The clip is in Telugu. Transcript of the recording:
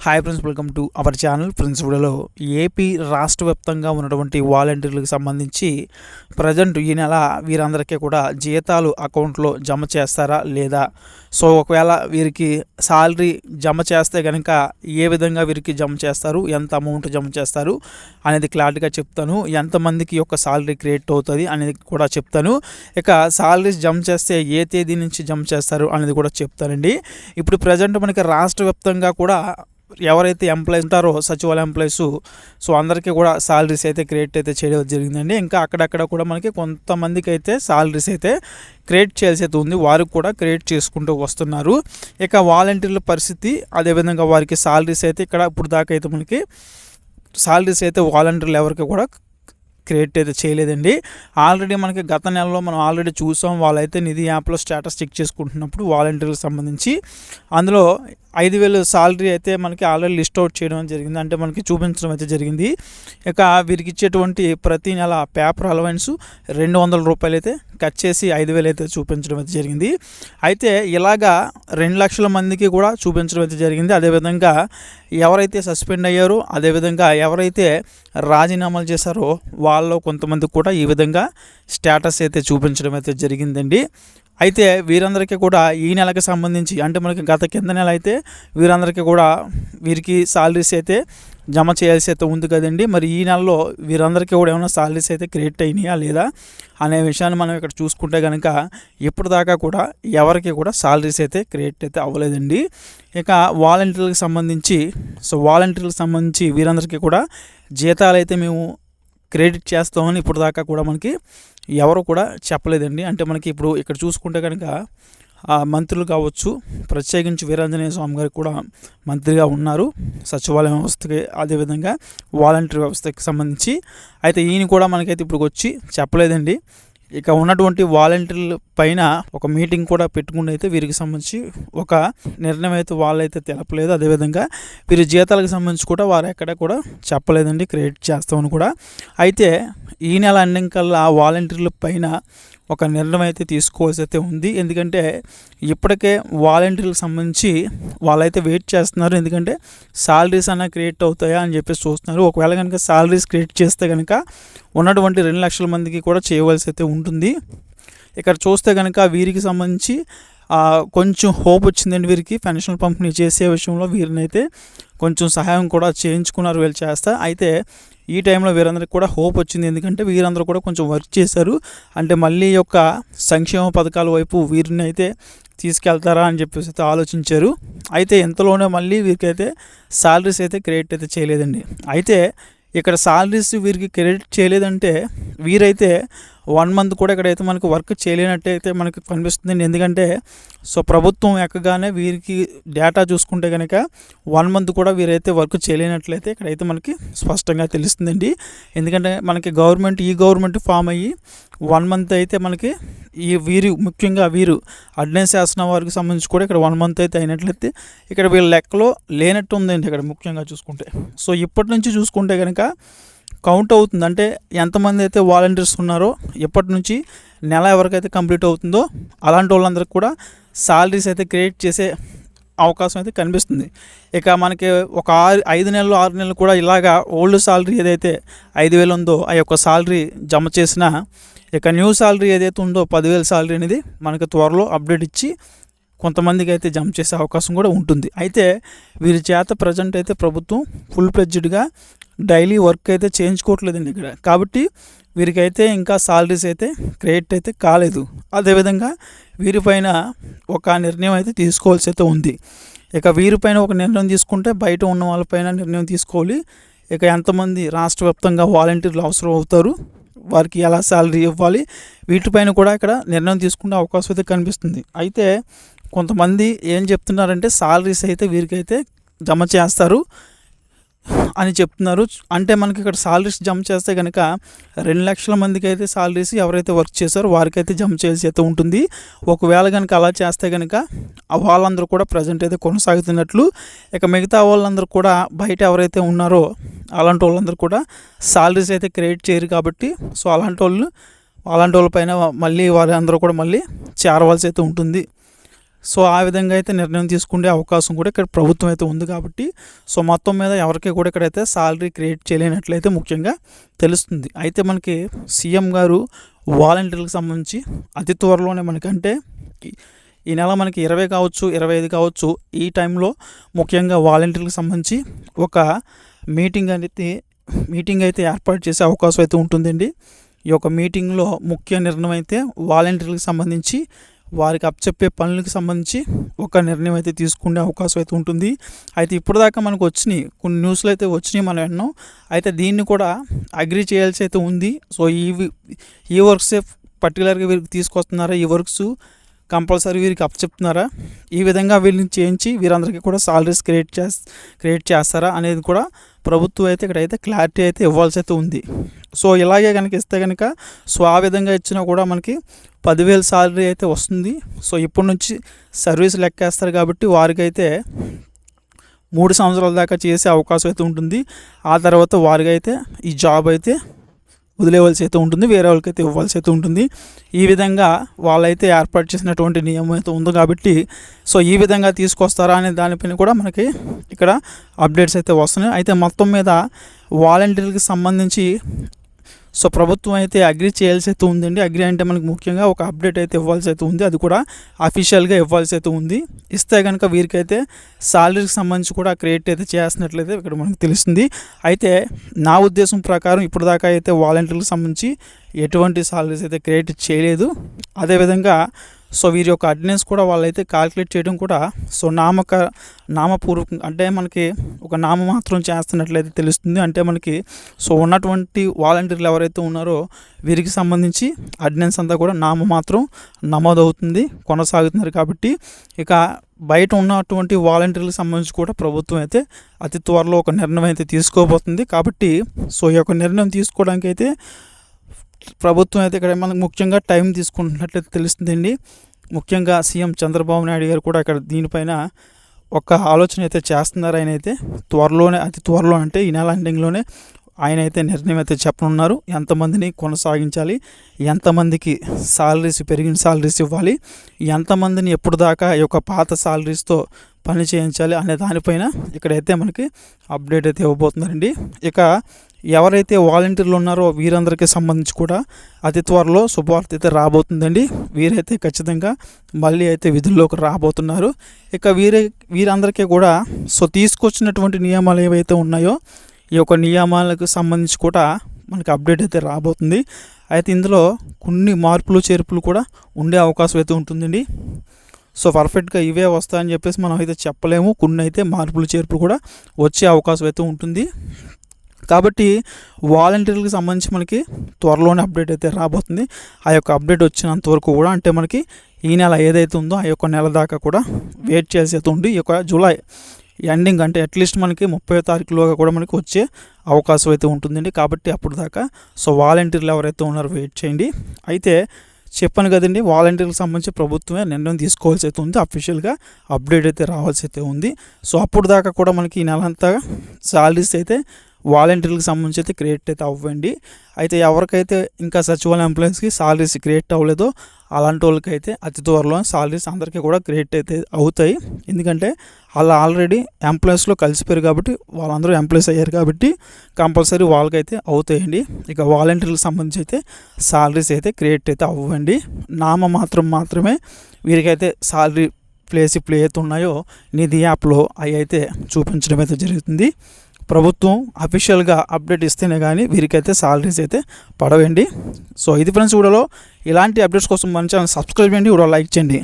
Hi friends, welcome to our channel. Friends, వీడియోలో ఏపీ రాష్ట్ర వ్యాప్తంగా ఉన్నటువంటి వాలంటీర్లకు సంబంధించి ప్రజెంట్ ఈ నెల వీరందరికీ కూడా జీతాలు అకౌంట్లో జమ చేస్తారా లేదా, సో ఒకవేళ వీరికి శాలరీ జమ చేస్తే కనుక ఏ విధంగా వీరికి జమ చేస్తారు, ఎంత అమౌంట్ జమ చేస్తారు అనేది క్లారిటీగా చెప్తాను. ఎంతమందికి యొక్క శాలరీ క్రియేట్ అవుతుంది అనేది కూడా చెప్తాను. ఇక శాలరీస్ జమ చేస్తే ఏ తేదీ నుంచి జమ చేస్తారు అనేది కూడా చెప్తానండి. ఇప్పుడు ప్రజెంట్ మనకి రాష్ట్ర వ్యాప్తంగా కూడా ఎవరైతే ఎంప్లాయీస్ ఉంటారో సచివాలయ ఎంప్లాయీస్, సో అందరికీ కూడా శాలరీస్ అయితే క్రియేట్ అయితే చేయడం జరిగిందండి. ఇంకా అక్కడక్కడ కూడా మనకి కొంతమందికి అయితే శాలరీస్ అయితే క్రియేట్ చేయాల్సి అయితే ఉంది, వారికి కూడా క్రియేట్ చేసుకుంటూ వస్తున్నారు. ఇక వాలంటీర్ల పరిస్థితి అదేవిధంగా వారికి శాలరీస్ అయితే ఇక్కడ ఇప్పుడు దాకా అయితే మనకి శాలరీస్ అయితే వాలంటీర్లు ఎవరికి కూడా క్రియేట్ అయితే చేయలేదండి. ఆల్రెడీ మనకి గత నెలలో మనం ఆల్రెడీ చూసాం. వాళ్ళైతే నిధి యాప్లో స్టేటస్ చెక్ చేసుకుంటున్నప్పుడు వాలంటీర్లకు సంబంధించి అందులో 5,000 శాలరీ అయితే మనకి ఆల్రెడీ లిస్ట్ అవుట్ చేయడం జరిగింది, అంటే మనకి చూపించడం అయితే జరిగింది. ఇక వీరికి ఇచ్చేటువంటి ప్రతి నెల పేపర్ అలవెన్స్ 200 రూపాయలు అయితే కట్ చేసి 5,000 అయితే చూపించడం అయితే జరిగింది. అయితే ఇలాగా 2 లక్షల మందికి కూడా చూపించడం అయితే జరిగింది. అదేవిధంగా ఎవరైతే సస్పెండ్ అయ్యారో, అదేవిధంగా ఎవరైతే రాజీనామాలు చేశారో వాళ్ళు కొంతమంది కూడా ఈ విధంగా స్టేటస్ అయితే చూపించడం అయితే జరిగిందండి. అయితే వీరందరికీ కూడా ఈ నెలకు సంబంధించి, అంటే మనకి గత కింద నెల అయితే వీరందరికీ కూడా వీరికి శాలరీస్ అయితే జమ చేయాల్సి అయితే ఉంది కదండి. మరి ఈ నెలలో వీరందరికీ కూడా ఏమైనా శాలరీస్ అయితే క్రియేట్ అయినాయా లేదా అనే విషయాన్ని మనం ఇక్కడ చూసుకుంటే కనుక ఇప్పటిదాకా కూడా ఎవరికి కూడా శాలరీస్ అయితే క్రియేట్ అయితే అవ్వలేదండి. ఇక వాలంటీర్లకు సంబంధించి వీరందరికీ కూడా జీతాలు అయితే మేము క్రెడిట్ చేస్తామని ఇప్పుడు దాకా కూడా మనకి ఎవరు కూడా చెప్పలేదండి. అంటే మనకి ఇప్పుడు ఇక్కడ చూసుకుంటే కనుక మంత్రులు కావచ్చు, ప్రత్యేకించి వీరాంజనేయ స్వామి గారికి కూడా మంత్రిగా ఉన్నారు సచివాలయం వ్యవస్థకి, అదేవిధంగా వాలంటీర్ వ్యవస్థకి సంబంధించి. అయితే ఈయన కూడా మనకైతే ఇప్పుడు వచ్చి చెప్పలేదండి. ఇక ఉన్నటువంటి వాలంటీర్ల పైన ఒక మీటింగ్ కూడా పెట్టుకుని అయితే వీరికి సంబంధించి ఒక నిర్ణయం అయితే వాళ్ళైతే తెలపలేదు. అదేవిధంగా వీరి జీతాలకు సంబంధించి కూడా వారు ఎక్కడ కూడా చెప్పలేదండి క్రియేట్ చేస్తామని కూడా. అయితే ఈ నెల ఎండింగ్ కల్లా ఆ వాలంటీర్ల పైన ఒక నిర్ణయం అయితే తీసుకోవాల్సి అయితే ఉంది. ఎందుకంటే ఇప్పటికే వాలంటీర్లకు సంబంధించి వాళ్ళైతే వెయిట్ చేస్తున్నారు, ఎందుకంటే శాలరీస్ అన్న క్రియేట్ అవుతాయా అని చెప్పేసి చూస్తున్నారు. ఒకవేళ కనుక శాలరీస్ క్రియేట్ చేస్తే కనుక ఉన్నటువంటి 2 లక్షల మందికి కూడా చేయవలసి అయితే ఉంటుంది. ఇక్కడ చూస్తే కనుక వీరికి సంబంధించి కొంచెం హోప్ వచ్చిందండి. వీరికి పెన్షన్ పంపిణీ చేసే విషయంలో వీరినైతే కొంచెం సహాయం కూడా చేయించుకున్నారు వీళ్ళు చేస్తా. అయితే ఈ టైంలో వీరందరికీ కూడా హోప్ వచ్చింది, ఎందుకంటే వీరందరూ కూడా కొంచెం వర్క్ చేశారు. అంటే మళ్ళీ యొక్క సంక్షేమ పథకాల వైపు వీరిని అయితే తీసుకెళ్తారా అని చెప్పేసి అయితే ఆలోచించారు. అయితే ఇంతలోనే మళ్ళీ వీరికైతే శాలరీస్ అయితే క్రెడిట్ అయితే చేయలేదండి. అయితే ఇక్కడ శాలరీస్ వీరికి క్రెడిట్ చేయలేదంటే వీరైతే 1 మంత్ కూడా ఇక్కడైతే మనకు వర్క్ చేయలేనట్టయితే మనకు కనిపిస్తుంది. ఎందుకంటే సో ప్రభుత్వం ఎక్కగానే వీరికి డేటా చూసుకుంటే కనుక 1 మంత్ కూడా వీరైతే వర్క్ చేయలేనట్లయితే ఇక్కడైతే మనకి స్పష్టంగా తెలుస్తుందండి. ఎందుకంటే మనకి గవర్నమెంట్ ఫామ్ అయ్యి 1 మంత్ అయితే మనకి ముఖ్యంగా వీరు అడ్డెన్స్ శాసన వారికి సంబంధించి కూడా ఇక్కడ 1 మంత్ అయితే అయినట్లయితే ఇక్కడ వీళ్ళ లెక్కలో లేనట్టు ఉందండి ఇక్కడ ముఖ్యంగా చూసుకుంటే. సో ఇప్పటి నుంచి చూసుకుంటే కనుక కౌంట్ అవుతుంది, అంటే ఎంతమంది అయితే వాలంటీర్స్ ఉన్నారో ఇప్పటి నుంచి నెల ఎవరికైతే కంప్లీట్ అవుతుందో అలాంటి వాళ్ళందరికీ కూడా శాలరీస్ అయితే క్రియేట్ చేసే అవకాశం అయితే కనిపిస్తుంది. ఇక మనకి ఒక 5 నెలలు 6 నెలలు కూడా ఇలాగా ఓల్డ్ శాలరీ ఏదైతే 5,000 ఉందో ఆ యొక్క శాలరీ జమ చేసిన, ఇక న్యూ శాలరీ ఏదైతే ఉందో 10,000 శాలరీ అనేది మనకి త్వరలో అప్డేట్ ఇచ్చి కొంతమందికి అయితే జమ చేసే అవకాశం కూడా ఉంటుంది. అయితే వీరి చేత ప్రజెంట్ అయితే ప్రభుత్వం ఫుల్ ఫ్లెడ్జ్డ్గా డైలీ వర్క్ అయితే చేయించుకోవట్లేదండి ఇక్కడ. కాబట్టి వీరికైతే ఇంకా శాలరీస్ అయితే క్రియేట్ అయితే కాలేదు. అదేవిధంగా వీరిపైన ఒక నిర్ణయం అయితే తీసుకోవాల్సి అయితే ఉంది. ఇక వీరిపైన ఒక నిర్ణయం తీసుకుంటే బయట ఉన్న వాళ్ళపైన నిర్ణయం తీసుకోవాలి. ఇక ఎంతమంది రాష్ట్ర వ్యాప్తంగా వాలంటీర్లు అవసరం అవుతారు, వారికి ఎలా శాలరీ ఇవ్వాలి, వీటిపైన కూడా ఇక్కడ నిర్ణయం తీసుకునే అవకాశం అయితే కనిపిస్తుంది. అయితే కొంతమంది ఏం చెప్తున్నారంటే శాలరీస్ అయితే వీరికైతే జమ చేస్తారు అని చెప్తున్నారు. అంటే మనకి ఇక్కడ శాలరీస్ జమ చేస్తే కనుక 2 లక్షల మందికి అయితే శాలరీస్ ఎవరైతే వర్క్ చేశారో వారికైతే జమ చేయాల్సి అయితే ఉంటుంది. ఒకవేళ కనుక అలా చేస్తే కనుక వాళ్ళందరూ కూడా ప్రజెంట్ అయితే కొనసాగుతున్నట్లు. ఇక మిగతా వాళ్ళందరూ కూడా బయట ఎవరైతే ఉన్నారో అలాంటి వాళ్ళందరూ కూడా శాలరీస్ అయితే క్రియేట్ చేయరు కాబట్టి సో అలాంటి వాళ్ళ పైన మళ్ళీ వారందరూ కూడా మళ్ళీ చేరవలసి అయితే ఉంటుంది. సో ఆ విధంగా అయితే నిర్ణయం తీసుకునే అవకాశం కూడా ఇక్కడ ప్రభుత్వం అయితే ఉంది కాబట్టి సో మొత్తం మీద ఎవరికి కూడా ఇక్కడైతే సాలరీ క్రియేట్ చేయలేనట్లయితే ముఖ్యంగా తెలుస్తుంది. అయితే మనకి సీఎం గారు వాలంటీర్లకు సంబంధించి అతి త్వరలోనే మనకంటే ఈ నెల మనకి 20 కావచ్చు 25 కావచ్చు ఈ టైంలో ముఖ్యంగా వాలంటీర్లకు సంబంధించి ఒక మీటింగ్ అయితే ఏర్పాటు చేసే అవకాశం అయితే ఉంటుందండి. ఈ యొక్క మీటింగ్లో ముఖ్య నిర్ణయం అయితే వాలంటీర్లకు సంబంధించి వారికి అప్పచెప్పే పనులకు సంబంధించి ఒక నిర్ణయం అయితే తీసుకునే అవకాశం అయితే ఉంటుంది. అయితే ఇప్పటిదాకా మనకు వచ్చినాయి కొన్ని న్యూస్లు అయితే వచ్చినాయి మనం విన్నాం. అయితే దీన్ని కూడా అగ్రీ చేయాల్సి అయితే ఉంది. సో ఈ వర్క్సే పర్టికులర్గా వీరికి తీసుకొస్తున్నారా, ఈ వర్క్స్ కంపల్సరీ వీరికి అప్పచెప్తున్నారా, ఈ విధంగా వీళ్ళని చేయించి వీరందరికీ కూడా సాలరీస్ క్రియేట్ చేస్తారా అనేది కూడా ప్రభుత్వం అయితే ఇక్కడైతే క్లారిటీ అయితే ఇవ్వాల్సి అయితే ఉంది. సో ఇలాగే కనుక ఇస్తే కనుక సో ఆ విధంగా ఇచ్చినా కూడా మనకి 10,000 సాలరీ అయితే వస్తుంది. సో ఇప్పటి నుంచి సర్వీస్ లెక్కేస్తారు కాబట్టి వారికైతే 3 సంవత్సరాల దాకా చేసే అవకాశం అయితే ఉంటుంది. ఆ తర్వాత వారికి అయితే ఈ జాబ్ అయితే వదిలేవలసి అయితే ఉంటుంది, వేరే వాళ్ళకైతే ఇవ్వాల్సి అయితే ఉంటుంది. ఈ విధంగా వాళ్ళైతే ఏర్పాటు చేసినటువంటి నియమం అయితే ఉంది కాబట్టి సో ఈ విధంగా తీసుకొస్తారా అనే దానిపైన కూడా మనకి ఇక్కడ అప్డేట్స్ అయితే వస్తున్నాయి. అయితే మొత్తం మీద వాలంటీర్లకు సంబంధించి సో ప్రభుత్వం అయితే అగ్రీ చేయాల్సి అయితే ఉందండి. అగ్రీ అంటే మనకి ముఖ్యంగా ఒక అప్డేట్ అయితే ఇవ్వాల్సి అయితే ఉంది, అది కూడా అఫీషియల్గా ఇవ్వాల్సి అయితే ఉంది. ఇస్తే కనుక వీరికైతే సాలరీకి సంబంధించి కూడా క్రియేట్ అయితే చేస్తున్నట్లయితే ఇక్కడ మనకు తెలుస్తుంది. అయితే నా ఉద్దేశం ప్రకారం ఇప్పుడు దాకా అయితే వాలంటీర్లకు సంబంధించి ఎటువంటి సాలరీస్ అయితే క్రియేట్ చేయలేదు. అదేవిధంగా సో వీరి యొక్క అటెండెన్స్ కూడా వాళ్ళైతే క్యాల్కులేట్ చేయడం కూడా సో నామపూర్వకం అంటే మనకి ఒక నామమాత్రం చేస్తున్నట్లయితే తెలుస్తుంది. అంటే మనకి సో ఉన్నటువంటి వాలంటీర్లు ఎవరైతే ఉన్నారో వీరికి సంబంధించి అటెండెన్స్ అంతా కూడా నామమాత్రం నమోదవుతుంది, కొనసాగుతున్నారు. కాబట్టి ఇక బయట ఉన్నటువంటి వాలంటీర్లకు సంబంధించి కూడా ప్రభుత్వం అయితే అతి త్వరలో ఒక నిర్ణయం అయితే తీసుకోబోతుంది. కాబట్టి సో ఈ యొక్క నిర్ణయం తీసుకోవడానికి అయితే ప్రభుత్వం అయితే ఇక్కడ మనకు ముఖ్యంగా టైం తీసుకుంటున్నట్లయితే తెలుస్తుందండి. ముఖ్యంగా సీఎం చంద్రబాబు నాయుడు గారు కూడా ఇక్కడ దీనిపైన ఒక ఆలోచన అయితే చేస్తున్నారు. ఆయన అయితే అతి త్వరలో అంటే ఈ నెల ఎండింగ్లోనే ఆయన అయితే నిర్ణయం అయితే చెప్పనున్నారు. ఎంతమందిని కొనసాగించాలి, ఎంతమందికి పెరిగిన సాలరీస్ ఇవ్వాలి, ఎంతమందిని ఎప్పుడు దాకా ఈ యొక్క పాత సాలరీస్తో పని చేయించాలి అనే దానిపైన ఇక్కడైతే మనకి అప్డేట్ అయితే ఇవ్వబోతున్నారండి. ఇక ఎవరైతే వాలంటీర్లు ఉన్నారో వీరందరికీ సంబంధించి కూడా అతి త్వరలో శుభవార్త అయితే రాబోతుందండి. వీరైతే ఖచ్చితంగా మళ్ళీ అయితే విధుల్లోకి రాబోతున్నారు. ఇక వీరందరికీ కూడా సో తీసుకొచ్చినటువంటి నియమాలు ఏవైతే ఉన్నాయో ఈ యొక్క నియమాలకు సంబంధించి కూడా మనకి అప్డేట్ అయితే రాబోతుంది. అయితే ఇందులో కొన్ని మార్పులు చేర్పులు కూడా ఉండే అవకాశం అయితే ఉంటుందండి. సో పర్ఫెక్ట్గా ఇవే వస్తాయని చెప్పేసి మనం అయితే చెప్పలేము. కొన్ని అయితే మార్పులు చేర్పులు కూడా వచ్చే అవకాశం అయితే ఉంటుంది. కాబట్టి వాలంటీర్లకు సంబంధించి మనకి త్వరలోనే అప్డేట్ అయితే రాబోతుంది. ఆ యొక్క అప్డేట్ వచ్చినంత వరకు కూడా అంటే మనకి ఈ నెల ఏదైతే ఉందో ఆ యొక్క నెల దాకా కూడా వెయిట్ చేసి అయితే ఉంది. ఈ యొక్క జూలై ఎండింగ్ అంటే అట్లీస్ట్ మనకి 30వ తారీఖులోగా కూడా మనకి వచ్చే అవకాశం అయితే ఉంటుందండి. కాబట్టి అప్పుడు దాకా సో వాలంటీర్లు ఎవరైతే ఉన్నారో వెయిట్ చేయండి. అయితే చెప్పాను కదండి, వాలంటీర్లకు సంబంధించి ప్రభుత్వమే నిర్ణయం తీసుకోవాల్సి అయితే ఉంది, అఫీషియల్గా అప్డేట్ అయితే రావాల్సి అయితే ఉంది. సో అప్పుడు దాకా కూడా మనకి ఈ నెల అంతా సాలరీస్ అయితే వాలంటీర్లకు సంబంధించి అయితే క్రియేట్ అయితే అవ్వండి. అయితే ఎవరికైతే ఇంకా సచివాలయ ఎంప్లాయీస్కి సాలరీస్ క్రియేట్ అవ్వలేదో అలాంటి వాళ్ళకైతే అతి త్వరలో సాలరీస్ అందరికీ కూడా క్రియేట్ అయితే అవుతాయి. ఎందుకంటే వాళ్ళు ఆల్రెడీ ఎంప్లాయీస్లో కలిసిపోయారు కాబట్టి వాళ్ళందరూ ఎంప్లాయీస్ అయ్యారు కాబట్టి కంపల్సరీ వాళ్ళకైతే అవుతాయండి. ఇక వాలంటీర్లకు సంబంధించి అయితే సాలరీస్ అయితే క్రియేట్ అయితే అవ్వండి. మాత్రమే వీరికైతే సాలరీ ప్లే అయితే ఉన్నాయో నిధి యాప్లో అవి అయితే చూపించడం అయితే జరుగుతుంది. ప్రభుత్వం అఫీషియల్గా అప్డేట్ ఇస్తేనే కానీ వీరికైతే సాలరీస్ అయితే పడవండి. సో ఇది ఫ్రెండ్స్, వీడియోలో ఇలాంటి అప్డేట్స్ కోసం మన ఛానల్ సబ్స్క్రైబ్ చేయండి, వీడియో లైక్ చేయండి.